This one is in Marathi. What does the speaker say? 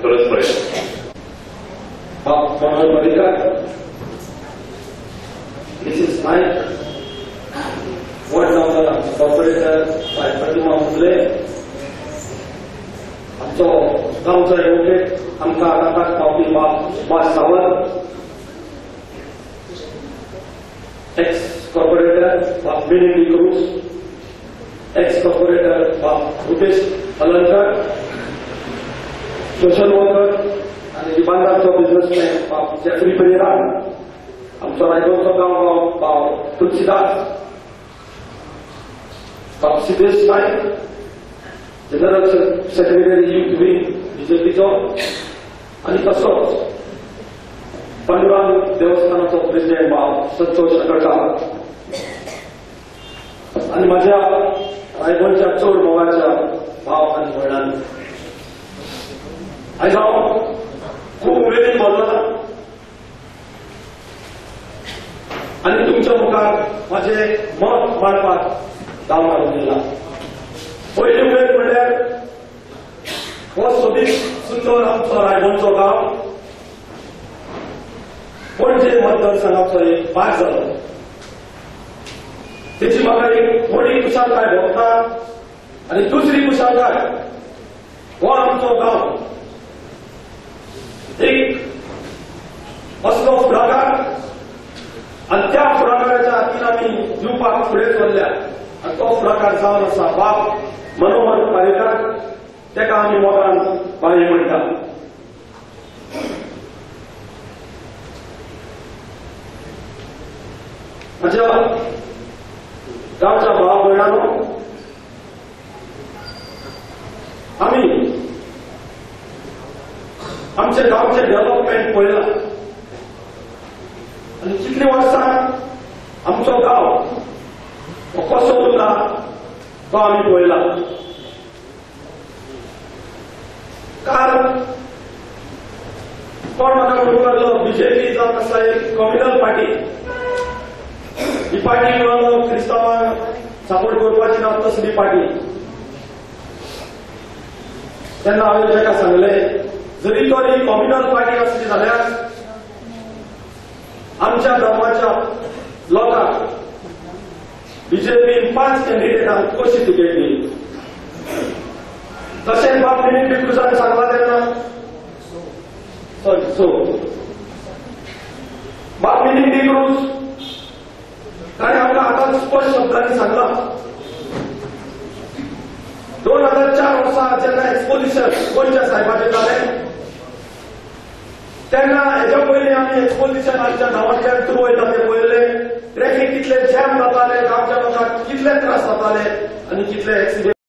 खरंच प्रयत्न. This is my word of the operator by Pratima Mule. So, गावचा एवढे आमका आकाश पावती बास सावंत, एक्स कॉर्पोरेटर बिनिंग Cruz, ex corporator Rupesh Alankar, social worker आणि इमानदारचा बिझनेसमॅन जेफ्री पेरेरा, आमचा रायगडचा गाव Tulsidas, Siddhesh Naik, general secretary youth wing बीजेपीचो, आणि तसोच पांडुरंग देवस्थानाचो प्रेसिडेंट भाव संतोष अकडकार, आणि माझ्या रायगडच्या चोर मोगाच्या भाव आणि भयणांनी आयज हांव खूप उमेदीन बोलला आणि तुमच्या मुखार माझे मत मांडपाक दाव मारून दिला. पहिली उमेद म्हणल्यार हो सोबीत सुंदर आमचो रायगडचो गाव पणजे मतदारसंघाचो एक भाग जालो. तेची म्हाका एक व्हडी खुशालकाय भोगता आणि दुसरी खुशालकाय हो आमचो गाव एक असलो फुडाकार आणि त्या फुडाकाराच्या हातीन आमी दिवपाक फुडें चल्ल्या आणि तो फुडाकार जावन आसा बाप मनोहर पारेकर, तेका आमी मोगान बाळी म्हणटा. म्हज्या गांवच्या भाव भयणांनो, आमी आमचे गांवचे डेव्हलपमेंट पळयला आणि कितली वर्सां आमचो गांव कसो उरला तो आमी पळयला. कारण कोण म्हाका म्हणूंक लागलो बीजेपी जावन आसा एक कम्युनल पार्टी, ही पार्टी म्हणून क्रिस्तांवांक सपोर्ट करपाची ना तसली पार्टी. तेन्ना हांवें ताका सांगलें जरी तो ही कम्युनल पार्टी आसली जाल्यार आमच्या धर्माच्या लोकांक बीजेपीन 5 कॅन्डिडेटांक कशी तिकेट दिली. तशेंच बाब बिनिंग क्रूजान सांगला तेन्ना बाब बिनिंग क्रूज ताणें आमकां आतांच स्पश्ट शब्दांनी सांगला 2004 वर्सा जेन्ना एक्सपोजिशन गोंयच्या साहेबाचें जालें तेन्ना हेच्या पयलीं आमी एक्सपोजिशन आमच्या गांवांतल्यान सुरू वयता तें पळयलें. ट्रॅफिक कितले जॅम जाताले, गांवच्या लोकांक कितले त्रास जाताले आणि कितले एक्सिडेंट